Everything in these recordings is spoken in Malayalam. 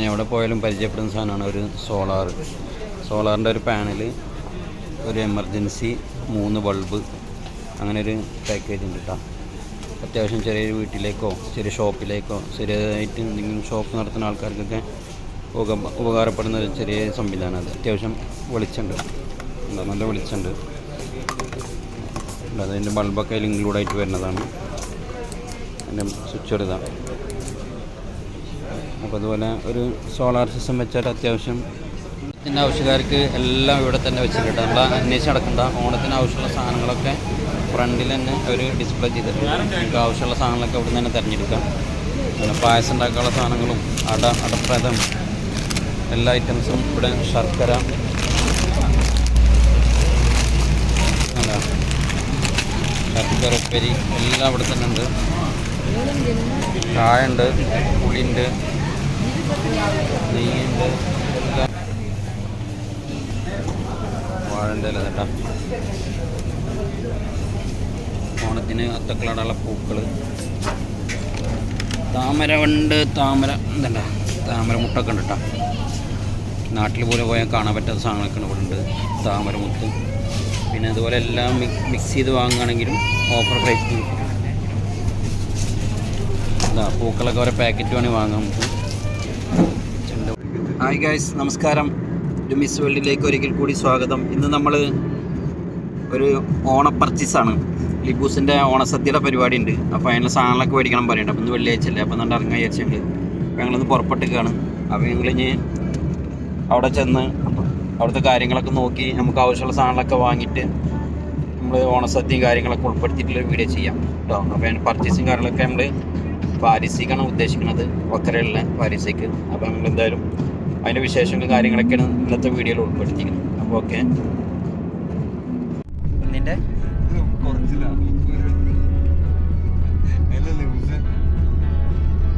എവിടെ പോയാലും പരിചയപ്പെടുന്ന സാധനമാണ് ഒരു സോളാറിൻ്റെ ഒരു പാനൽ, ഒരു എമർജൻസി 3 ബൾബ്, അങ്ങനെ ഒരു പാക്കേജ് ഉണ്ട് കേട്ടോ. അത്യാവശ്യം ചെറിയൊരു വീട്ടിലേക്കോ ചെറിയ ഷോപ്പിലേക്കോ ചെറിയതായിട്ട് എന്തെങ്കിലും ഷോപ്പ് നടത്തുന്ന ആൾക്കാർക്കൊക്കെ ഉപകാരപ്പെടുന്ന ഒരു ചെറിയ സംവിധാനം. അത് അത്യാവശ്യം വെളിച്ചുണ്ട്, നല്ല വെളിച്ചുണ്ട്. അതിൻ്റെ ബൾബൊക്കെ അതിൽ ഇൻക്ലൂഡായിട്ട് വരുന്നതാണ്. അതിൻ്റെ സ്വിച്ച് എടുത്താണ്. അപ്പോൾ അതുപോലെ ഒരു സോളാർ സിസ്റ്റം വെച്ചാൽ അത്യാവശ്യം ഇതിൻ്റെ ആവശ്യക്കാർക്ക് എല്ലാം ഇവിടെ തന്നെ വെച്ചിട്ടുണ്ട്. നമ്മൾ അന്വേഷിച്ച് നടക്കേണ്ട. ഓണത്തിന് ആവശ്യമുള്ള സാധനങ്ങളൊക്കെ ഫ്രണ്ടിൽ തന്നെ അവർ ഡിസ്പ്ലേ ചെയ്തിട്ടുണ്ട്. നമുക്ക് ആവശ്യമുള്ള സാധനങ്ങളൊക്കെ ഇവിടെ നിന്ന് തന്നെ തിരഞ്ഞെടുക്കാം. പിന്നെ പായസം ഉണ്ടാക്കാനുള്ള സാധനങ്ങളും അടപ്രഥം എല്ലാ ഐറ്റംസും ഇവിടെ, ശർക്കര, ശർക്കര ഉപ്പേരി എല്ലാം ഇവിടെ തന്നെ ഉണ്ട്. ചായ ഉണ്ട്, പുളിയുണ്ട്, നെയ്യുണ്ട്, എല്ലാം വാഴൻ്റെ ഇല കേട്ടോ. ഓണത്തിന് അത്തക്കളാടുള്ള പൂക്കൾ, താമര ഉണ്ട്, താമര മുട്ടൊക്കെ ഉണ്ട് കേട്ടോ. നാട്ടിൽ പോലെ പോയാൽ കാണാൻ പറ്റാത്ത സാധനങ്ങളൊക്കെ ഇവിടെ ഉണ്ട്. താമരമുത്ത്, പിന്നെ അതുപോലെ എല്ലാം മിക്സ് ചെയ്ത് വാങ്ങുകയാണെങ്കിലും ഓഫർ പ്രൈസ്. പൂക്കളൊക്കെ ഓരോ പാക്കറ്റ് വേണമെങ്കിൽ വാങ്ങാം നമുക്ക്. ഹായ് ഗൈസ്, നമസ്കാരം. മിസ് വേൾഡിലേക്ക് ഒരിക്കൽ കൂടി സ്വാഗതം. ഇന്ന് നമ്മൾ ഒരു ഓണ പർച്ചേസാണ്. ലിബൂസിൻ്റെ ഓണസദ്യയുടെ പരിപാടി ഉണ്ട്. അപ്പോൾ അതിനുള്ള സാധനങ്ങളൊക്കെ മേടിക്കണം പറയുന്നുണ്ട്. അപ്പോൾ ഇന്ന് വെള്ളിയാഴ്ചയല്ലേ, അപ്പോൾ നല്ല ഇറങ്ങാൻ വിചാരിച്ചിട്ടുണ്ട്. അപ്പോൾ ഞങ്ങളിന്ന് പുറപ്പെട്ടിരിക്കുകയാണ്. അപ്പോൾ ഞങ്ങളിനി അവിടെ ചെന്ന് അവിടുത്തെ കാര്യങ്ങളൊക്കെ നോക്കി നമുക്ക് ആവശ്യമുള്ള സാധനങ്ങളൊക്കെ വാങ്ങിയിട്ട് നമ്മൾ ഓണസദ്യയും കാര്യങ്ങളൊക്കെ ഉൾപ്പെടുത്തിയിട്ടുള്ളൊരു വീഡിയോ ചെയ്യാം കേട്ടോ. അപ്പോൾ അതിന് പർച്ചേസിങ് കാര്യങ്ങളൊക്കെ നമ്മൾ പാരീസിക്കാണ് ഉദ്ദേശിക്കുന്നത്, വക്കരയുള്ള പാരീസിക്ക്. അപ്പോൾ നമ്മൾ എന്തായാലും അതിൻ്റെ വിശേഷങ്ങളും കാര്യങ്ങളൊക്കെയാണ് ഇന്നത്തെ വീഡിയോയിൽ ഉൾപ്പെടുത്തിയിരിക്കുന്നത്. അപ്പോൾ ഓക്കെ, ഇതിൻ്റെ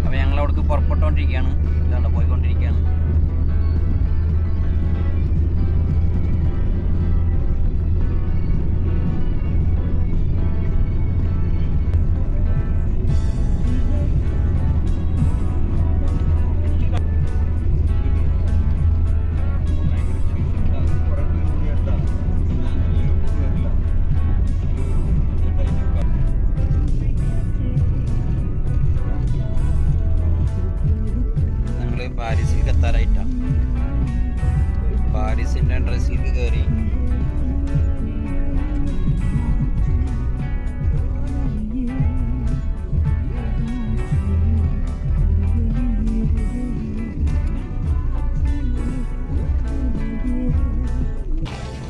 അപ്പോൾ ഞങ്ങൾ അവിടേക്ക് പുറപ്പെട്ടുകൊണ്ടിരിക്കുകയാണ്. ഇതാണ് പോയിക്കൊണ്ടിരിക്കുകയാണ്. പാരീസിലേക്ക് എത്താറായിട്ടാണ്. പാരീസിൻ്റെ ഡ്രസ്സിലേക്ക് കയറി.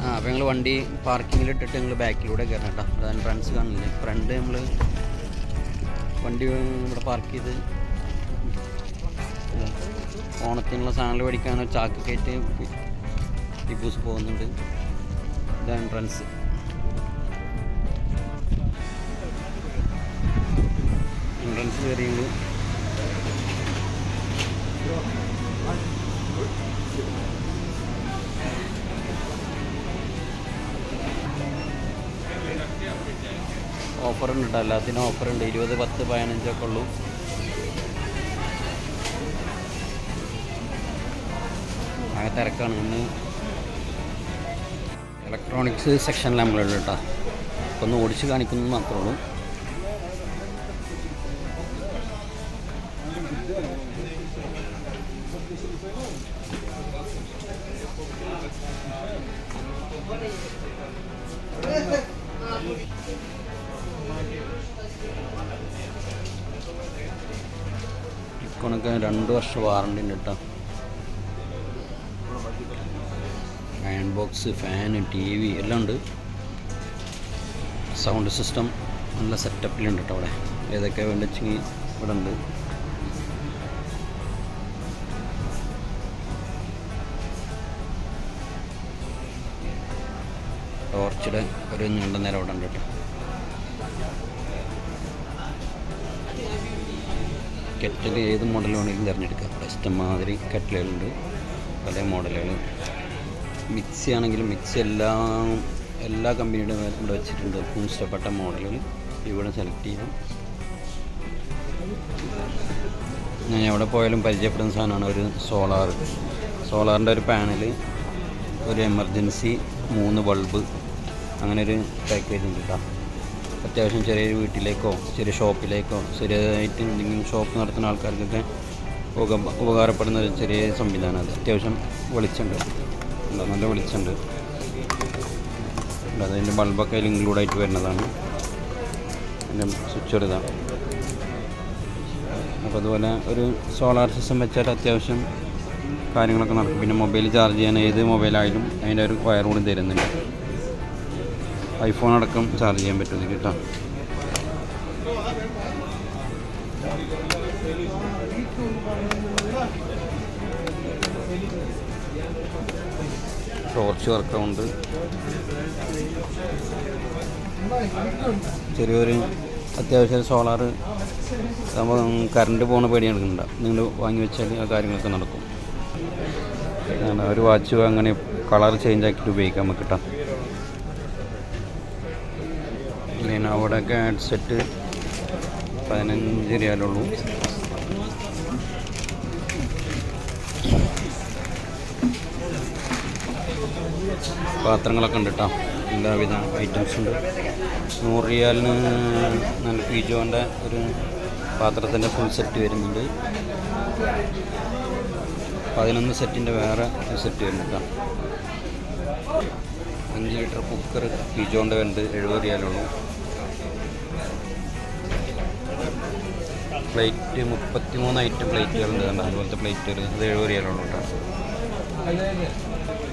അപ്പോൾ ഞങ്ങൾ വണ്ടി പാർക്കിങ്ങിലിട്ടിട്ട് ഞങ്ങൾ ബാക്കിലൂടെ കയറണം കേട്ടോ. അതാണ് ഫ്രണ്ട്സ് കാണില്ലേ, ഫ്രണ്ട് നമ്മൾ വണ്ടി ഇവിടെ പാർക്ക് ചെയ്ത് ഓണത്തിനുള്ള സാധനങ്ങൾ മേടിക്കാൻ ചാക്ക് കയറ്റി ലിബൂസ് പോകുന്നുണ്ട്. ഇതാണ് എൻട്രൻസ്. കയറിയുള്ളൂ. ഓഫറുണ്ട് കേട്ടോ, എല്ലാത്തിനും ഓഫറുണ്ട്. 20, 10, 15 ഉള്ളൂ. ആകെ തിരക്കാണ് ഇന്ന്. ഇലക്ട്രോണിക്സ് സെക്ഷനിൽ നമ്മളുള്ളത് കേട്ടോ. അപ്പോൾ ഒന്ന് ഓടിച്ച് കാണിക്കുന്നത് മാത്രമേ ഉള്ളൂ. ഇക്കൊണൊക്കെ 2 വർഷം വാറണ്ടി ഉണ്ട് കേട്ടോ. അയൺ ബോക്സ്, ഫാന്, TV എല്ലാം ഉണ്ട്. സൗണ്ട് സിസ്റ്റം നല്ല സെറ്റപ്പിലുണ്ട് കേട്ടോ. അവിടെ ഏതൊക്കെ വേണ്ടെങ്കിൽ ഇവിടെ ഉണ്ട്. ടോർച്ചിടെ ഒരു നീണ്ട നേരം അവിടെ ഉണ്ട് കേട്ടോ. കെറ്റിൽ ഏത് മോഡൽ വേണമെങ്കിലും തിരഞ്ഞെടുക്കാം. ഇഷ്ടംമാതിരി കെറ്റിലുകളുണ്ട്, പല മോഡലുകൾ. മിക്സി ആണെങ്കിലും മിക്സി എല്ലാ കമ്പനിയുടെ ഇവിടെ വെച്ചിട്ടുണ്ട്. ഏറ്റവും ഇഷ്ടപ്പെട്ട മോഡലുകൾ ഇവിടെ സെലക്ട് ചെയ്യാം. ഞാൻ എവിടെ പോയാലും പരിചയപ്പെടുന്ന സാധനമാണ് ഒരു സോളാറിൻ്റെ ഒരു പാനൽ, ഒരു എമർജൻസി 3 ബൾബ്, അങ്ങനെ ഒരു പാക്കേജ് ഉണ്ട് കേട്ടോ. അത്യാവശ്യം ചെറിയൊരു വീട്ടിലേക്കോ ചെറിയ ഷോപ്പിലേക്കോ ചെറിയതായിട്ട് എന്തെങ്കിലും ഷോപ്പ് നടത്തുന്ന ആൾക്കാർക്കൊക്കെ ഉപകാരപ്പെടുന്ന ഒരു ചെറിയ സംവിധാനം. അത് അത്യാവശ്യം വെളിച്ചമുണ്ട്, നല്ല വെളിച്ചമുണ്ട്. അതിൻ്റെ ബൾബൊക്കെ അതിൽ ഇൻക്ലൂഡായിട്ട് വരുന്നതാണ്. അതിൻ്റെ സ്വിച്ച് എടുത്താണ്. അപ്പോൾ അതുപോലെ ഒരു സോളാർ സിസ്റ്റം വെച്ചാൽ അത്യാവശ്യം കാര്യങ്ങളൊക്കെ നടക്കും. പിന്നെ മൊബൈൽ ചാർജ് ചെയ്യാൻ ഏത് മൊബൈലായാലും അതിൻ്റെ ഒരു വയർ കൂടി തരുന്നുണ്ട്. ഐഫോൺ അടക്കം ചാർജ് ചെയ്യാൻ പറ്റും കേട്ടോ. ടോർച്ച് വർക്കുണ്ട്. ചെറിയൊരു അത്യാവശ്യം സോളാർ നമ്മൾ കറണ്ട് പോകുന്ന പേടി എടുക്കുന്നുണ്ട്. നിങ്ങൾ വാങ്ങി വെച്ചാൽ ആ കാര്യങ്ങളൊക്കെ നടക്കും. ഒരു വാച്ച് അങ്ങനെ കളർ ചേഞ്ച് ആക്കിയിട്ട് ഉപയോഗിക്കാൻ നമുക്ക് കിട്ടാം. പിന്നെ അവിടെയൊക്കെ ഹെഡ്സെറ്റ് 15 റിയാലുള്ളൂ. പാത്രങ്ങളൊക്കെ ഉണ്ട് കേട്ടോ, എല്ലാവിധ ഐറ്റംസ് ഉണ്ട്. 100 റിയാലിന് നല്ല പിജോൻ്റെ ഒരു പാത്രത്തിൻ്റെ ഫുൾ സെറ്റ് വരുന്നുണ്ട്. 11 സെറ്റിൻ്റെ വേറെ സെറ്റ് വരുന്നുണ്ട് കേട്ടോ. 5 ലിറ്റർ കുക്കർ പിജോൻ്റെ വരുന്നുണ്ട്, 70 റിയാലുള്ളൂ. Plate 33 item പ്ലേറ്റുകളുണ്ട്. അതുപോലത്തെ പ്ലേറ്റുകൾ അത് 70 റിയാലുള്ളൂ കേട്ടോ.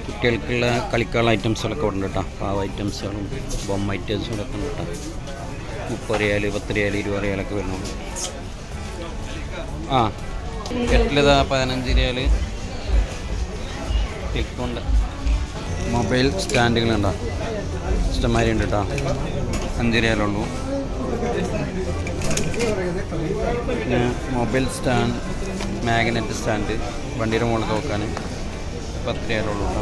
കുട്ടികൾക്കുള്ള കളിക്കാനുള്ള ഐറ്റംസുകളൊക്കെ ഉണ്ട് കേട്ടോ. പാവ ഐറ്റംസുകളും ബൊമ്മ ഐറ്റംസുകളൊക്കെ ഉണ്ട് കേട്ടോ. 30 റിയാൽ 10 റിയാൽ 20 റിയാലൊക്കെ വരുന്നുണ്ട്. കെറ്റിലിതാ 15 റിയാൽ. ക്ലിക്കുണ്ട്. മൊബൈൽ സ്റ്റാൻഡുകളുണ്ടോ, ഇഷ്ടംമാതിരി ഉണ്ട് കേട്ടോ. 5 റിയാലുള്ളൂ. പിന്നെ മൊബൈൽ സ്റ്റാൻഡ്, മാഗ്നറ്റ് സ്റ്റാൻഡ് വണ്ടിയുടെ മുകളിൽ നോക്കാൻ 10 റിയാലുള്ളൂ കേട്ടോ.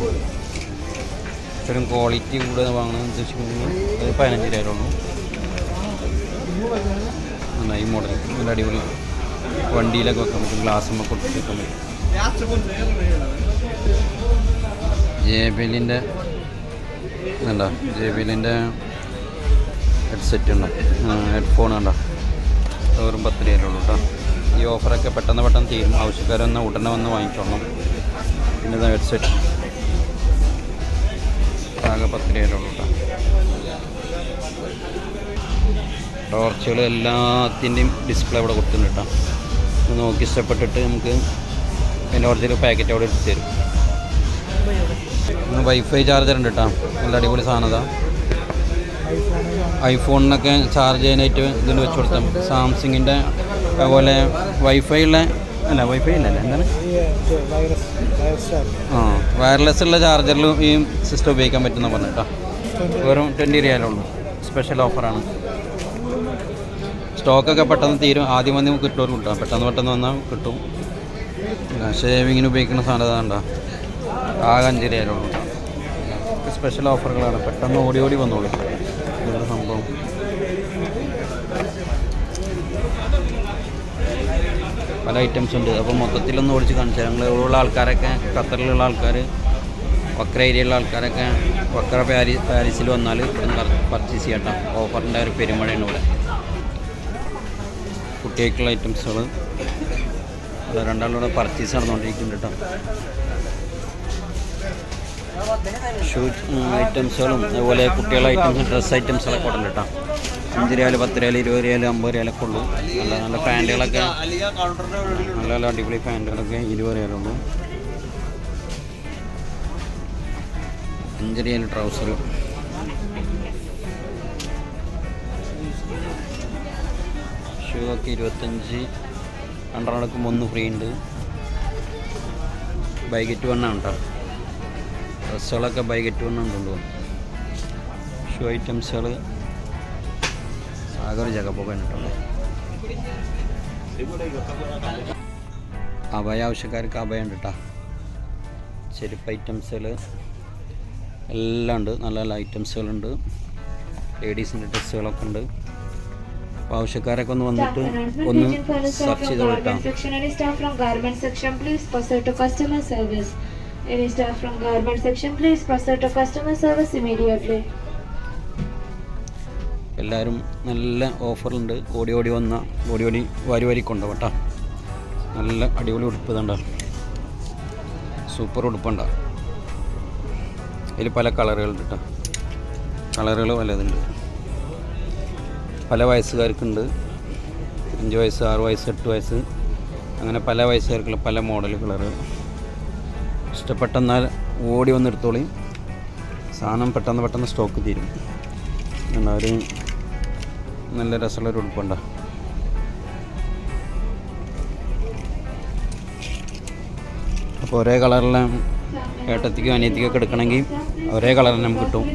ഇത്രയും ക്വാളിറ്റി കൂടുതൽ വാങ്ങണമെന്ന് ഉദ്ദേശിക്കുന്നുണ്ടെങ്കിൽ അത് 15 റിയാലുള്ളൂ. ഈ മോഡൽ നല്ല അടിപൊളി, വണ്ടിയിലൊക്കെ വെക്കാൻ പറ്റും, ഗ്ലാസ്സുമ്മ കൊടുത്ത് വെക്കാൻ പറ്റും. JBLൻ്റെ ഇതുണ്ടോ, JBLൻ്റെ ഹെഡ്സെറ്റ് ഉണ്ടോ, ഹെഡ്ഫോൺ ഉണ്ടോ, വെറും 10 റിയാലുള്ളൂ കേട്ടോ. ഈ ഓഫറൊക്കെ പെട്ടെന്ന് തീരും. ആവശ്യക്കാരൊന്ന് ഉടനെ വന്ന് വാങ്ങിച്ചോളണം. പിന്നെ ഇതാ ഹെഡ്സെറ്റ് ആകെ 10 റിയാലുള്ളൂ കേട്ടോ. ടോർച്ചുകൾ എല്ലാത്തിൻ്റെയും ഡിസ്പ്ലേ അവിടെ കൊടുത്തിട്ടുണ്ട് കേട്ടോ. നോക്കി ഇഷ്ടപ്പെട്ടിട്ട് നമുക്ക് അതിൻ്റെ കുറച്ചൊരു പാക്കറ്റ് അവിടെ എടുത്ത് തരും. വൈഫൈ ചാർജർ ഉണ്ട് കേട്ടോ, നല്ല അടിപൊളി സാധനം. ഇതാ ഐഫോണിനൊക്കെ ചാർജ് ചെയ്യാനായിട്ട് ഇതിൽ വെച്ച് കൊടുത്താൽ സാംസങ്ങിൻ്റെ അതുപോലെ വൈഫൈ ഉള്ള വൈഫൈ ഇല്ലല്ലേ, എന്താണ് വയർലെസ് ഉള്ള ചാർജറിൽ ഈ സിസ്റ്റം ഉപയോഗിക്കാൻ പറ്റുന്ന പറഞ്ഞു കേട്ടോ. വെറും 20 റിയാലുള്ളൂ. സ്പെഷ്യൽ ഓഫറാണ്. സ്റ്റോക്കൊക്കെ പെട്ടെന്ന് തീരും. ആദ്യം വന്ന് കിട്ടുമോ കിട്ടാം, പെട്ടെന്ന് വന്നാൽ കിട്ടും. ഷേവിങ്ങിന് ഉപയോഗിക്കുന്ന സാധനം ഉണ്ടോ, ആകെ 5 റിയാലുള്ളൂ. സ്പെഷ്യൽ ഓഫറുകളാണ്, പെട്ടെന്ന് ഓടി വന്നോളൂ. ഇതൊരു സംഭവം. പല ഐറ്റംസ് ഉണ്ട്. അപ്പോൾ മൊത്തത്തിലൊന്ന് ഓടിച്ച് കാണിച്ചാൽ ഞങ്ങൾ ഇവിടെയുള്ള ആൾക്കാരൊക്കെ, ഖത്തറിലുള്ള ആൾക്കാർ, വക്ര ഏരിയയിലുള്ള ആൾക്കാരൊക്കെ വക്ര പാരീസിൽ വന്നാൽ ഇവിടുന്ന് പർച്ചേസ് ചെയ്യട്ടോ. ഓഫറിൻ്റെ ഒരു പെരുമഴയാണ് ഇവിടെ. കുട്ടികൾക്കുള്ള ഐറ്റംസുകൾ രണ്ടാളിവിടെ പർച്ചേസ് നടന്നുകൊണ്ടിരിക്കുന്നുണ്ട് കേട്ടോ. ഷൂ ഐറ്റംസുകളും അതുപോലെ കുട്ടികളുടെ ഐറ്റംസും ഡ്രസ്സ് ഐറ്റംസുകളൊക്കെ ഉണ്ട് കേട്ടോ. 5 റിയാൽ 10 റിയാൽ 20 റിയാൽ 50 റിയാലൊക്കെ ഉള്ളൂ. നല്ല പാൻറ്റുകളൊക്കെ, നല്ല അടിപൊളി പാൻറ്റുകളൊക്കെ 20 റിയാലുള്ളൂ. 5 റിയാൽ ട്രൗസർ. ഷൂ ഒക്കെ 25. രണ്ടെണ്ണം 1 ഫ്രീ ഉണ്ട്. ബൈ ഗെറ്റ് 1 ആണ് കേട്ടോ. ഡ്രസ്സുകളൊക്കെ ബൈ ഗെറ്റ് 1 കൊണ്ടുപോകും. ഷൂ ഐറ്റംസുകൾ ആകെ ഒരു ജഗപ്പൊക്കെ കണ്ടിട്ടുള്ളൂ. അഭയ ആവശ്യക്കാർക്ക് അഭയം ഉണ്ട് കേട്ടോ. ചെരുപ്പ് ഐറ്റംസുകൾ എല്ലാം ഉണ്ട്. നല്ല ഐറ്റംസുകളുണ്ട്. ലേഡീസിൻ്റെ ഡ്രസ്സുകളൊക്കെ ഉണ്ട്. അപ്പോൾ ആവശ്യക്കാരൊക്കെ ഒന്ന് വന്നിട്ട് ഒന്ന് സെർച്ച് ചെയ്ത് വിട്ടാം. Any staff from garment section, please proceed to customer service. Any staff from garment section, please proceed to customer service immediately. എല്ലാവരും നല്ല ഓഫറുണ്ട്. ഓടി ഓടി വാരി വാരി കൊണ്ടുപോകും കേട്ടോ. നല്ല അടിപൊളി ഉടുപ്പ് ഇതുണ്ട, സൂപ്പർ ഉടുപ്പുണ്ട. ഇതിൽ പല കളറുകളുണ്ട് കേട്ടോ. കളറുകൾ പലതുണ്ട്. പല വയസ്സുകാർക്കുണ്ട്. 5 വയസ്സ്, 6 വയസ്സ്, 8 വയസ്സ്, അങ്ങനെ പല വയസ്സുകാർക്കുള്ള പല മോഡൽ കളറ്. ഇഷ്ടപ്പെട്ടെന്നാൽ ഓടി വന്ന് എടുത്തോളി. സാധനം പെട്ടെന്ന് സ്റ്റോക്ക് തീരും. ഒരു നല്ല രസമുള്ളൊരു ഉടുപ്പുണ്ട. അപ്പോൾ ഒരേ കളറിലെ ഏട്ടത്തിക്കും അനിയത്തിക്കൊക്കെ എടുക്കണമെങ്കിൽ ഒരേ കളറിന് നമുക്ക് കിട്ടും.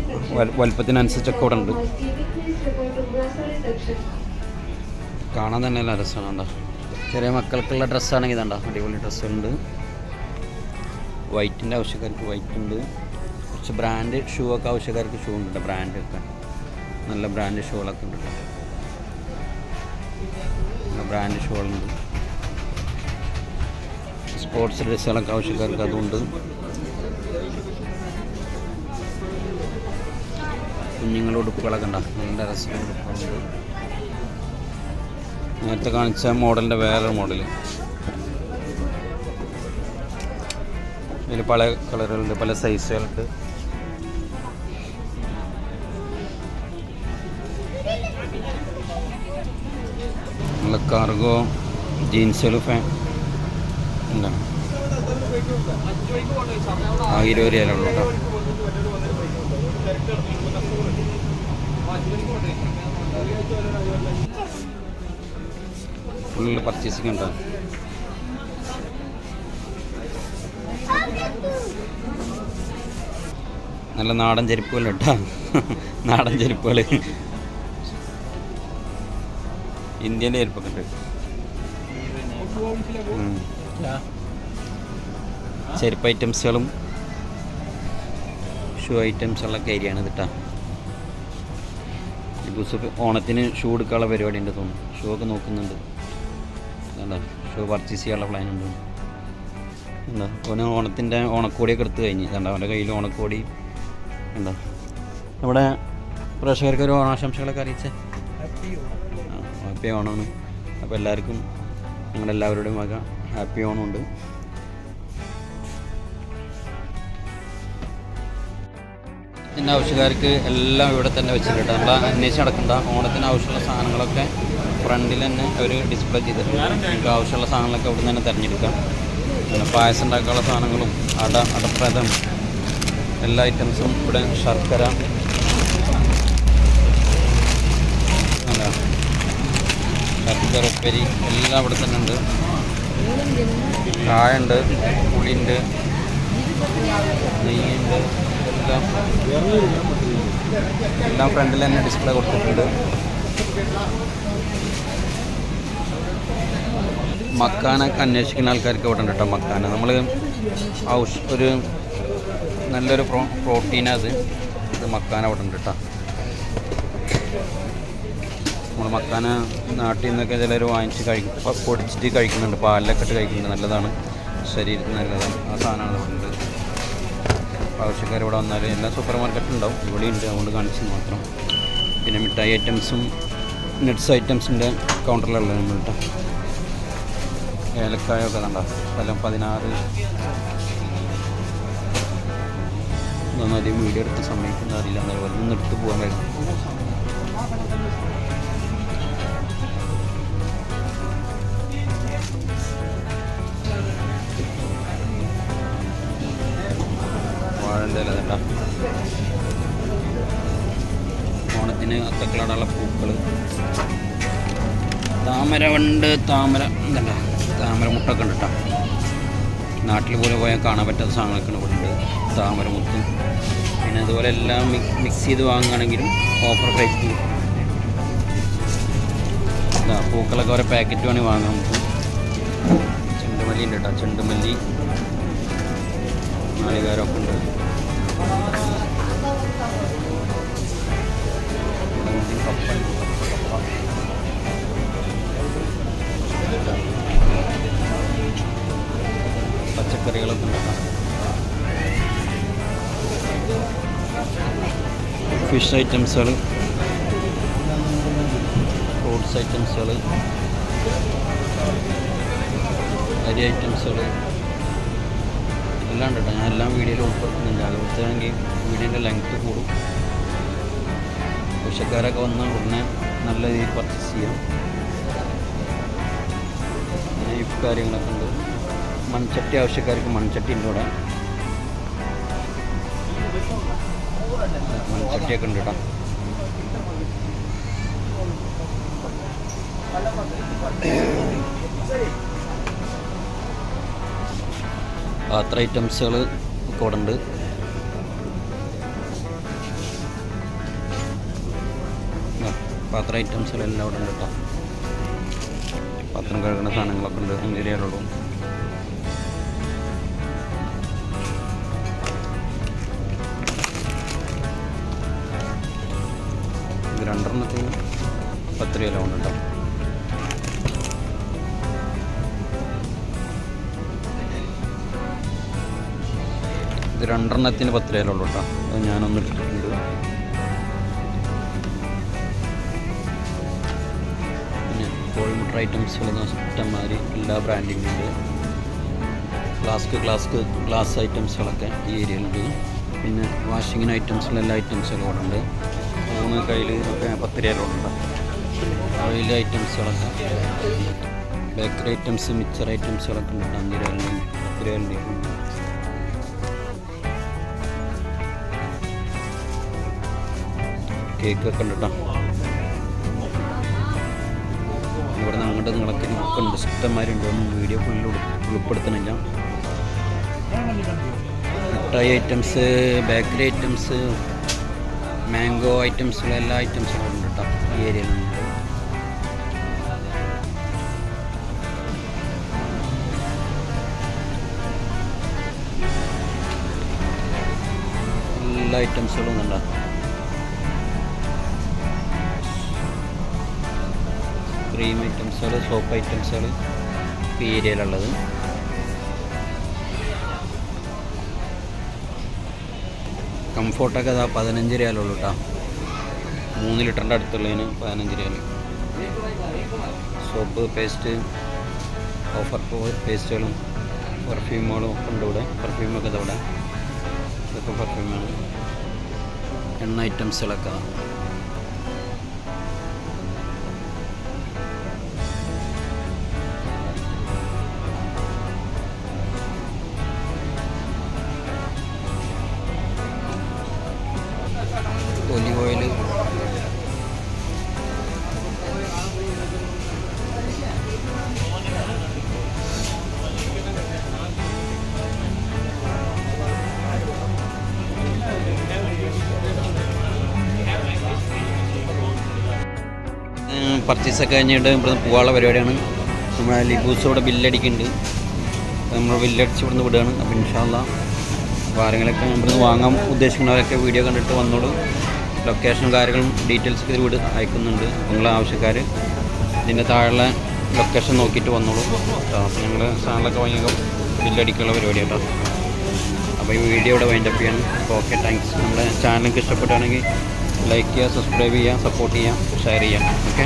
വലുപ്പത്തിനനുസരിച്ചൊക്കെ ഇവിടെ ഉണ്ട്. കാണാൻ തന്നെ നല്ല രസമാണ്. എന്താ ചെറിയ മക്കൾക്കുള്ള ഡ്രസ്സാണെങ്കിൽ ഇതാണ്ട അടിപൊളി ഡ്രസ്സുണ്ട്. വൈറ്റിൻ്റെ ആവശ്യക്കാർക്ക് വൈറ്റ് ഉണ്ട്. കുറച്ച് ബ്രാൻഡ് ഷൂ ഒക്കെ ആവശ്യക്കാർക്ക് ഷൂ ഉണ്ട്. ബ്രാൻഡൊക്കെ നല്ല ബ്രാൻഡ് ഷൂകളൊക്കെ ഉണ്ട്. നല്ല ബ്രാൻഡ് ഷൂകളുണ്ട്. സ്പോർട്സ് ഡ്രസ്സുകളൊക്കെ ആവശ്യക്കാർക്ക് അതുണ്ട്. കുഞ്ഞുങ്ങളുടെ ഉടുപ്പുകളൊക്കെ ഉണ്ടാകും. നല്ല രസമുള്ള ഉടുപ്പുകളുണ്ട്. നേരത്തെ കാണിച്ച മോഡലിൻ്റെ വേറൊരു മോഡൽ. ഇതിൽ പല കളറുകളുണ്ട്, പല സൈസുകളുണ്ട്. നല്ല കാർഗോ ജീൻസുകൾ എന്താണ് 20 രൂപയുള്ളൂ കേട്ടോ. ഫുള്ള് പർച്ചേസിങ് ഉണ്ടോ. നല്ല നാടൻ ചെരുപ്പുകൾ കേട്ടോ. നാടൻ ചെരുപ്പുകൾ, ഇന്ത്യൻ്റെ ചെരുപ്പൊക്കെ ഉണ്ട്. ചെരുപ്പ് ഐറ്റംസുകളും ഷൂ ഐറ്റംസുകളൊക്കെ ഏരിയയാണ് കേട്ടോ. ഓണത്തിന് ഷൂ എടുക്കാനുള്ള പരിപാടി ഉണ്ട് തോന്നുന്നു. ഷൂ ഒക്കെ നോക്കുന്നുണ്ട്. എന്താ ഷൂ പർച്ചേസ് ചെയ്യാനുള്ള പ്ലാൻ ഉണ്ട്. എന്താ ഓന് ഓണത്തിൻ്റെ ഓണക്കോടിയൊക്കെ എടുത്ത് കഴിഞ്ഞ് എന്താ അവൻ്റെ കയ്യിൽ ഓണക്കോടി എന്താ. നമ്മുടെ പ്രേക്ഷകർക്ക് ഒരു ഓണാശംസകളൊക്കെ അറിയിച്ചേ. ഹാപ്പി ഓണമാണ്. അപ്പോൾ എല്ലാവർക്കും ഞങ്ങളെല്ലാവരുടെയും വക ഹാപ്പി ഓണമുണ്ട്. ഇതിൻ്റെ ആവശ്യക്കാർക്ക് എല്ലാം ഇവിടെ തന്നെ വെച്ചിട്ടുണ്ട്. നമ്മൾ അന്വേഷിച്ച് നടക്കണ്ട. ഓണത്തിന് ആവശ്യമുള്ള സാധനങ്ങളൊക്കെ ഫ്രണ്ടിൽ തന്നെ അവർ ഡിസ്പ്ലേ ചെയ്തിട്ടുണ്ട്. നമുക്ക് ആവശ്യമുള്ള സാധനങ്ങളൊക്കെ ഇവിടെ നിന്ന് തന്നെ തിരഞ്ഞെടുക്കാം. പിന്നെ പായസം ഉണ്ടാക്കാനുള്ള സാധനങ്ങളും അടപ്രഥം എല്ലാ ഐറ്റംസും ഇവിടെ. ശർക്കര അല്ല ശർക്കര ഉപ്പേരി എല്ലാം ഇവിടെ തന്നെ ഉണ്ട്. കായുണ്ട്, പുളിയുണ്ട്, നെയ്യുണ്ട്. എല്ലാം ഫ്രണ്ടിൽ തന്നെ ഡിസ്പ്ലേ കൊടുത്തിട്ടുണ്ട്. മക്കാനൊക്കെ അന്വേഷിക്കുന്ന ആൾക്കാർക്ക് ഇവിടെ ഉണ്ട് കേട്ടോ. മക്കാന നമ്മൾ ഒരു നല്ലൊരു പ്രോട്ടീനത് ഇത് മക്കാന ഇവിടെ ഉണ്ട് കേട്ടോ. നമ്മൾ മക്കാന നാട്ടിൽ നിന്നൊക്കെ ചിലർ വാങ്ങിച്ച് പൊടിച്ചിട്ട് കഴിക്കുന്നുണ്ട്. പാലിലൊക്കെ ഇട്ട് കഴിക്കുന്നുണ്ട്. നല്ലതാണ്, ശരീരത്തിന് നല്ലതാണ്. ആ സാധനമാണ് ഇവിടെ ഉണ്ട്. ആവശ്യക്കാർ ഇവിടെ വന്നാൽ എല്ലാ സൂപ്പർ മാർക്കറ്റും ഉണ്ടാവും. ഇവിടെ ഉണ്ട്, അതുകൊണ്ട് കാണിച്ച് മാത്രം. പിന്നെ മിഠായി ഐറ്റംസും നട്ട്സ് ഐറ്റംസിൻ്റെ കൗണ്ടറിലുള്ള നമ്മൾ കേട്ടോ. ഏലക്കായൊക്കെ കണ്ടോ, സ്ഥലം 16. ഇതൊന്നും അധികം വീഡിയോ എടുത്ത് സമ്മതിക്കുന്ന അറിയില്ല. അതുപോലെ ഒന്ന് എടുത്ത് പോകാൻ കഴിയും. വാഴൻ്റെ കേട്ടോ. ഓണത്തിന് അത്തക്കളാടുള്ള പൂക്കൾ. താമര ഉണ്ട്. താമര എന്തല്ല താമര മുട്ടൊക്കെ ഉണ്ട് കേട്ടോ. നാട്ടിൽ പോലെ പോയാൽ കാണാൻ പറ്റാത്ത സാധനങ്ങളൊക്കെ ഇവിടെ ഉണ്ട്. താമര മുത്തും പിന്നെ അതുപോലെ എല്ലാം മിക്സ് ചെയ്ത് വാങ്ങുകയാണെങ്കിലും ഓഫർ പ്രൈസിൽ പൂക്കളൊക്കെ ഓരോ പാക്കറ്റ് വേണമെങ്കിൽ വാങ്ങാം നമുക്ക്. ചെണ്ടുമല്ലി ഉണ്ട് കേട്ടോ. ചെണ്ടുമല്ലി നാളികാരമൊക്കെ ഉണ്ട്. പച്ചക്കറികളൊക്കെ ഉണ്ടാക്കാം. ഫിഷ് ഐറ്റംസുകൾ, ഫ്രൂട്ട്സ് ഐറ്റംസുകൾ, അരി ഐറ്റംസുകൾ എല്ലാം ഉണ്ട് കേട്ടോ. ഞാൻ എല്ലാം വീഡിയോയിൽ ഉൾപ്പെടുത്തുന്നില്ല. അതുകൊണ്ടാണെങ്കിൽ വീഡിയോൻ്റെ ലെങ്ത്ത് കൂടും. ആവശ്യക്കാരൊക്കെ വന്ന് ഉടനെ നല്ല രീതിയിൽ പർച്ചേസ് ചെയ്യാം. നൈഫ് കാര്യങ്ങളൊക്കെ ഉണ്ട്. മൺചട്ടി ആവശ്യക്കാർക്ക് മൺചട്ടി ഉണ്ട് ഇവിടെ. മൺചട്ടിയൊക്കെ ഉണ്ട് കേട്ടോ. പാത്ര ഐറ്റംസുകൾ ഒക്കെ ഇവിടെ ഉണ്ട്. പാത്ര ഐറ്റംസുകളെല്ലാം ഇവിടെ ഉണ്ട് കേട്ടോ. പാത്രം കഴുകുന്ന സാധനങ്ങളൊക്കെ ഉണ്ട്. അങ്ങനെയുള്ളൂ. ഇത് 2 10 രൂപ ഉണ്ട് കേട്ടോ. ഇത് 2 10 രൂപ ഉള്ളൂ കേട്ടോ. അത് ഞാനൊന്ന് എടുത്തിട്ടുണ്ട്. പിന്നെ കോഴിമുട്ട ഐറ്റംസുകൾ ഇഷ്ടംമാതിരി എല്ലാ ബ്രാൻഡിങ് ഉണ്ട്. ഗ്ലാസ് ഐറ്റംസുകളൊക്കെ ഈ ഏരിയയിലുണ്ട്. പിന്നെ വാഷിങ്ങിന് ഐറ്റംസിലുള്ള എല്ലാ ഐറ്റംസുകളും ഇവിടെ ഉണ്ട്. 3 കയ്യിൽ ഒക്കെ 10 രൂപയിലുണ്ട്. ഓയിൽ ഐറ്റംസുകളൊക്കെ, ബേക്കറി ഐറ്റംസ്, മിക്സർ ഐറ്റംസുകളൊക്കെ ഉണ്ട്. 5 രൂപയിലും 10 രൂപയിലും. കേക്കൊക്കെ ഉണ്ട് കേട്ടോ. ഇവിടെ നിന്ന് അങ്ങോട്ട് നിങ്ങളൊക്കെ നോക്കുന്നുണ്ട്. ഇഷ്ടംമാരുണ്ട്. ഒന്നും വീഡിയോ ഫുള്ളിൽ ഉൾപ്പെടുത്തണില്ല. മിഠായി ഐറ്റംസ്, ബേക്കറി ഐറ്റംസ്, മാംഗോ ഐറ്റംസുകൾ എല്ലാ ഐറ്റംസുകളും ഉണ്ട് കേട്ടോ ഈ ഏരിയയിലുണ്ട്. എല്ലാ ഐറ്റംസുകളും ഉണ്ടോ. ക്രീം ഐറ്റംസുകൾ, സോപ്പ് ഐറ്റംസുകൾ ഈ ഏരിയയിലുള്ളത്. കംഫോർട്ടൊക്കെ 15 രൂപയുള്ളൂ കേട്ടോ. 3 ലിറ്ററിൻ്റെ അടുത്തുള്ളതിന് 15 രൂപ. സോപ്പ്, പേസ്റ്റ്, ഓഫർ പേസ്റ്റുകളും പെർഫ്യൂമുകളും ഒക്കെ ഉണ്ട് ഇവിടെ. പെർഫ്യൂമൊക്കെ ഇതവിടെ. ഇതൊക്കെ പെർഫ്യൂമാണ്. എണ്ണ ഐറ്റംസുകളൊക്കെ. ഒലിവ് ഓയിൽ, പർച്ചേസൊക്കെ കഴിഞ്ഞിട്ട് ഇവിടെ പോകാനുള്ള പരിപാടിയാണ്. നമ്മുടെ ലിബൂസ് ഇവിടെ ബില്ലടിക്കുന്നുണ്ട്. നമ്മൾ ബില്ലടിച്ച് ഇവിടുന്ന് വിടുകയാണ്. അപ്പോൾ ഇൻഷാ അല്ലാഹ് അപ്പോൾ ആരെങ്കിലൊക്കെ ഇവിടുന്ന് വാങ്ങാൻ ഉദ്ദേശിക്കുന്നവരൊക്കെ വീഡിയോ കണ്ടിട്ട് വന്നോളൂ. ലൊക്കേഷനും കാര്യങ്ങളും ഡീറ്റെയിൽസൊക്കെ ഇതിൽ അയക്കുന്നുണ്ട്. നിങ്ങളെ ആവശ്യക്കാർ ഇതിൻ്റെ താഴെ ലൊക്കേഷൻ നോക്കിയിട്ട് വന്നോളൂ. അപ്പോൾ ഞങ്ങൾ സാധനങ്ങളൊക്കെ വാങ്ങിയ ബില്ലടിക്കാനുള്ള പരിപാടി കേട്ടോ. അപ്പോൾ ഈ വീഡിയോ ഇവിടെ വൈൻഡപ്പ് ചെയ്യണം. അപ്പോൾ ഓക്കെ, താങ്ക്സ്. നമ്മുടെ ചാനലൊക്കെ ഇഷ്ടപ്പെടുകയാണെങ്കിൽ ലൈക്ക് ചെയ്യുക, സബ്സ്ക്രൈബ് ചെയ്യുക, സപ്പോർട്ട് ചെയ്യുക, ഷെയർ ചെയ്യുക. ഓക്കെ.